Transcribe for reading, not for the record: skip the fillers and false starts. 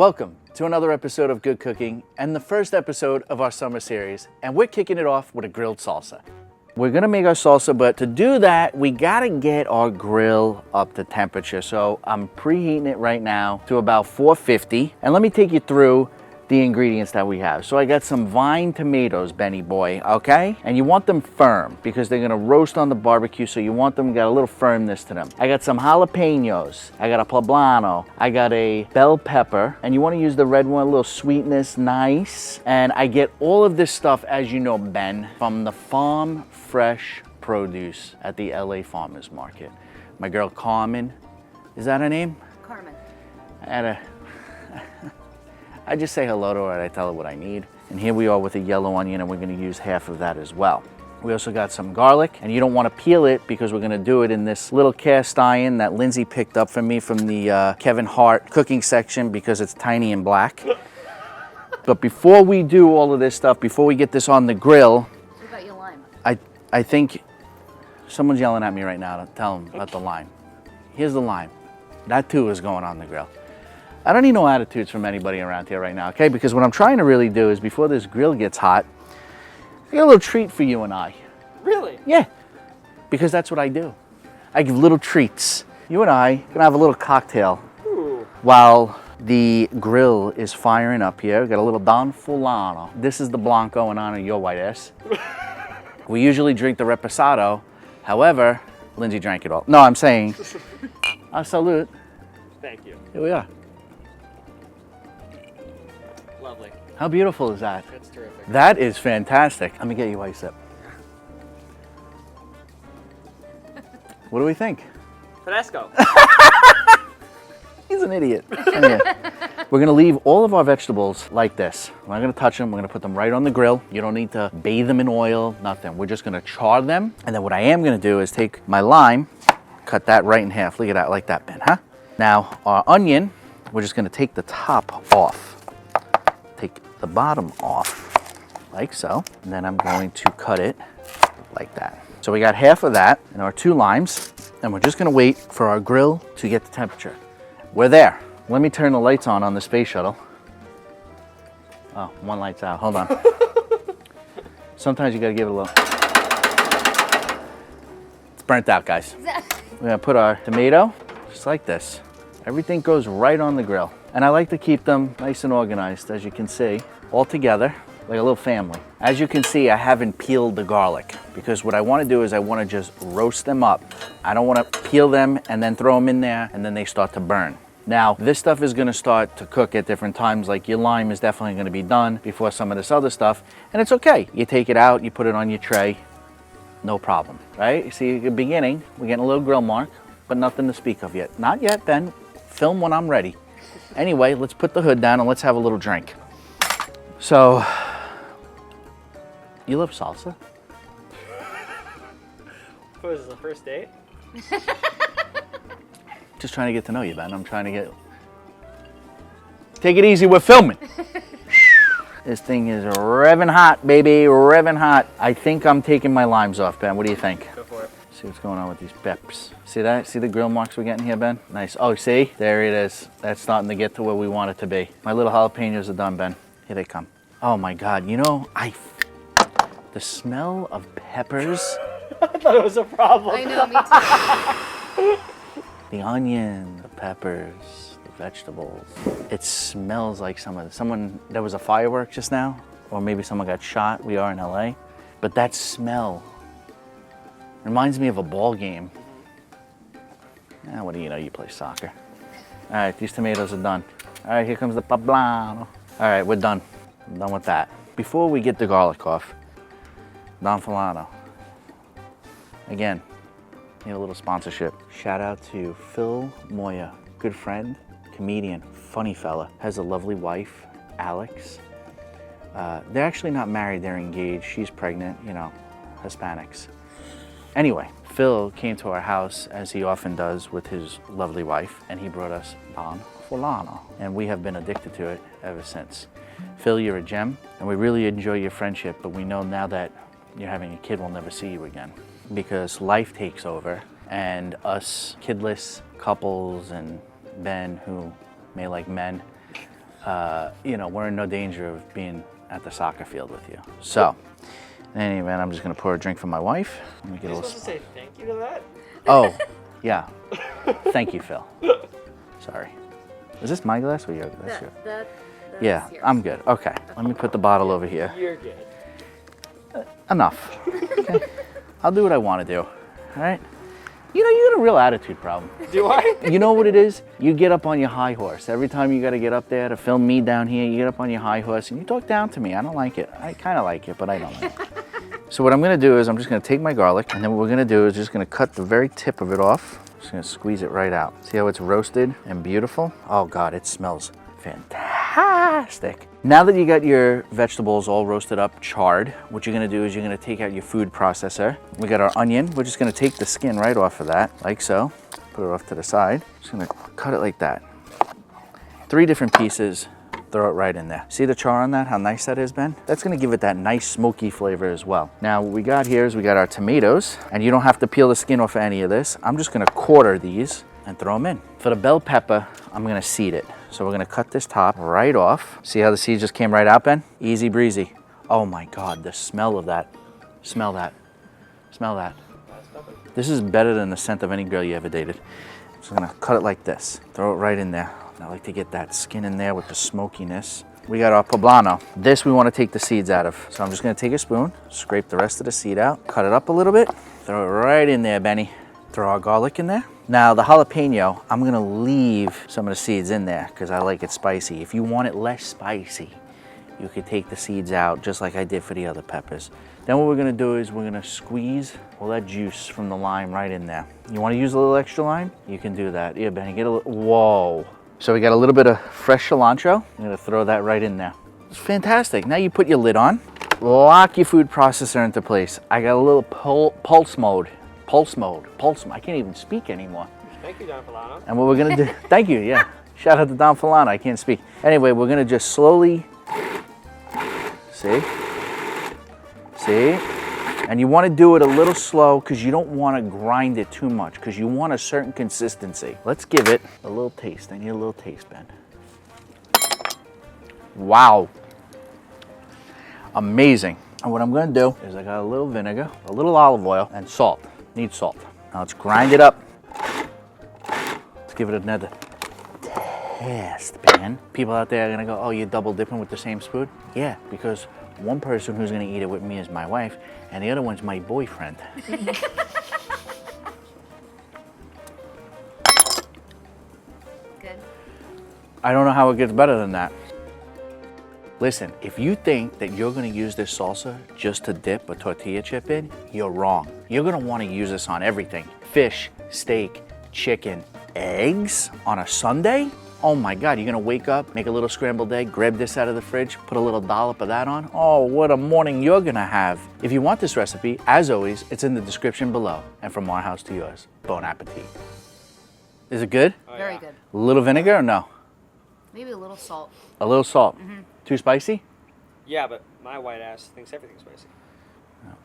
Welcome to another episode of Good Cooking and the first episode of our summer series, and we're kicking it off with a grilled salsa. We're gonna make our salsa, but to do that, we gotta get our grill up to temperature. So I'm preheating it right now to about 450, and let me take you through the ingredients that we have. So I got some vine tomatoes, Benny boy, okay? And you want them firm because they're gonna roast on the barbecue, so you want them, got a little firmness to them. I got some jalapeños, I got a poblano, I got a bell pepper, and you wanna use the red one, a little sweetness, nice. And I get all of this stuff, as you know, Ben, from the farm fresh produce at the LA Farmers Market. My girl Carmen, is that her name? Carmen. I just say hello to her and I tell her what I need. And here we are with a yellow onion, and we're gonna use half of that as well. We also got some garlic, and you don't wanna peel it because we're gonna do it in this little cast iron that Lindsay picked up from me from the Kevin Hart cooking section because it's tiny and black. But before we do all of this stuff, before we get this on the grill, What about your lime? I think someone's yelling at me right now to tell them about the lime. Here's the lime. That too is going on the grill. I don't need no attitudes from anybody around here right now, okay? Because what I'm trying to really do is before this grill gets hot, I got a little treat for you and I. Really? Yeah, because that's what I do. I give little treats. You and I gonna have a little cocktail while the grill is firing up here. We got a little Don Fulano. This is the Blanco and honor your white ass. We usually drink the Reposado. However, Lindsay drank it all. No, I'm saying, salute. Thank you. Here we are. Lovely. How beautiful is that? That's terrific. That is fantastic. Let me get you white sip. What do we think? Tedesco. He's an idiot. We're gonna leave all of our vegetables like this. We're not gonna touch them. We're gonna put them right on the grill. You don't need to bathe them in oil, nothing. We're just gonna char them. And then what I am gonna do is take my lime, cut that right in half. Look at that, like that, Ben, huh? Now, our onion, we're just gonna take the top off. Take the bottom off, like so. And then I'm going to cut it like that. So we got half of that and our 2 limes, and we're just gonna wait for our grill to get the temperature. We're there. Let me turn the lights on the space shuttle. Oh, one light's out, hold on. Sometimes you gotta give it a little. It's burnt out, guys. We're gonna put our tomato, just like this. Everything goes right on the grill. And I like to keep them nice and organized, as you can see, all together, like a little family. As you can see, I haven't peeled the garlic because what I wanna do is I wanna just roast them up. I don't wanna peel them and then throw them in there and then they start to burn. Now, this stuff is gonna start to cook at different times, like your lime is definitely gonna be done before some of this other stuff, and it's okay. You take it out, you put it on your tray, no problem, right? You see, at the beginning, we're getting a little grill mark, but nothing to speak of yet. Not yet, Ben. Film when I'm ready. Anyway, let's put the hood down and let's have a little drink. So, you love salsa? What is this, the first date? Just trying to get to know you, Ben. I'm trying to get... Take it easy, we're filming. This thing is revving hot, baby, revving hot. I think I'm taking my limes off, Ben. What do you think? Go for it. See what's going on with these peps. See that? See the grill marks we're getting here, Ben? Nice. Oh, see? There it is. That's starting to get to where we want it to be. My little jalapenos are done, Ben. Here they come. Oh my God, you know, the smell of peppers. I thought it was a problem. I know, me too. The onion, the peppers, the vegetables. It smells like someone, there was a firework just now, or maybe someone got shot. We are in LA. But that smell reminds me of a ball game. What do you know? You play soccer. All right, these tomatoes are done. All right, here comes the poblano. All right, we're done. I'm done with that. Before we get the garlic off, Don Fulano. Again, need a little sponsorship. Shout out to Phil Moya, good friend, comedian, funny fella. Has a lovely wife, Alex. They're actually not married, they're engaged. She's pregnant, you know, Hispanics. Anyway, Phil came to our house, as he often does with his lovely wife, and he brought us Don Fulano, and we have been addicted to it ever since. Phil, you're a gem, and we really enjoy your friendship, but we know now that you're having a kid, we'll never see you again because life takes over, and us kidless couples and Ben who may like men, you know, we're in no danger of being at the soccer field with you. So, anyway, I'm just gonna pour a drink for my wife. Let me get Are a you little. supposed to say thank you to that? Oh, yeah. Thank you, Phil. Sorry. Is this my glass or your glass? That's Yeah, yours. I'm good. Okay, let me put the bottle over here. You're good. Enough. Okay? I'll do what I want to do. All right? You know, you got a real attitude problem. Do I? You know what it is? You get up on your high horse. Every time you got to get up there to film me down here, you get up on your high horse and you talk down to me. I don't like it. I kind of like it, but I don't like it. So what I'm going to do is I'm just going to take my garlic, and then what we're going to do is just going to cut the very tip of it off. Just going to squeeze it right out. See how it's roasted and beautiful? Oh God, it smells fantastic. Now that you got your vegetables all roasted up, charred, what you're gonna do is you're gonna take out your food processor. We got our onion. We're just gonna take the skin right off of that, like so. Put it off to the side. Just gonna cut it like that. 3 different pieces, throw it right in there. See the char on that, how nice that is, Ben? That's gonna give it that nice smoky flavor as well. Now what we got here is we got our tomatoes, and you don't have to peel the skin off of any of this. I'm just gonna quarter these and throw them in. For the bell pepper, I'm gonna seed it. So we're gonna cut this top right off. See how the seed just came right out, Ben? Easy breezy. Oh my God, the smell of that. Smell that. Smell that. This is better than the scent of any girl you ever dated. So I'm gonna cut it like this. Throw it right in there. I like to get that skin in there with the smokiness. We got our poblano. This we wanna take the seeds out of. So I'm just gonna take a spoon, scrape the rest of the seed out, cut it up a little bit, throw it right in there, Benny. Throw our garlic in there. Now the jalapeno, I'm gonna leave some of the seeds in there because I like it spicy. If you want it less spicy, you could take the seeds out just like I did for the other peppers. Then what we're gonna do is we're gonna squeeze all that juice from the lime right in there. You wanna use a little extra lime? You can do that. Yeah, Benny, get a little, whoa. So we got a little bit of fresh cilantro. I'm gonna throw that right in there. It's fantastic. Now you put your lid on, lock your food processor into place. I got a little pulse mode. I can't even speak anymore. Thank you, Don Poblano. And what we're gonna do, thank you, yeah. Shout out to Don Poblano, I can't speak. Anyway, we're gonna just slowly, see? And you wanna do it a little slow because you don't wanna grind it too much because you want a certain consistency. Let's give it a little taste. I need a little taste, Ben. Wow. Amazing. And what I'm gonna do is I got a little vinegar, a little olive oil, and salt. Need salt. Now let's grind it up. Let's give it another test, man. People out there are gonna go, oh, you're double dipping with the same spoon? Yeah, because one person who's gonna eat it with me is my wife, and the other one's my boyfriend. Good. I don't know how it gets better than that. Listen, if you think that you're gonna use this salsa just to dip a tortilla chip in, you're wrong. You're gonna wanna use this on everything. Fish, steak, chicken, eggs on a Sunday? Oh my God, you're gonna wake up, make a little scrambled egg, grab this out of the fridge, put a little dollop of that on. Oh, what a morning you're gonna have. If you want this recipe, as always, it's in the description below. And from our house to yours, bon appetit. Is it good? Oh, Very yeah. good. A little vinegar or no? Maybe a little salt. A little salt. Too spicy? Yeah, but my white ass thinks everything's spicy.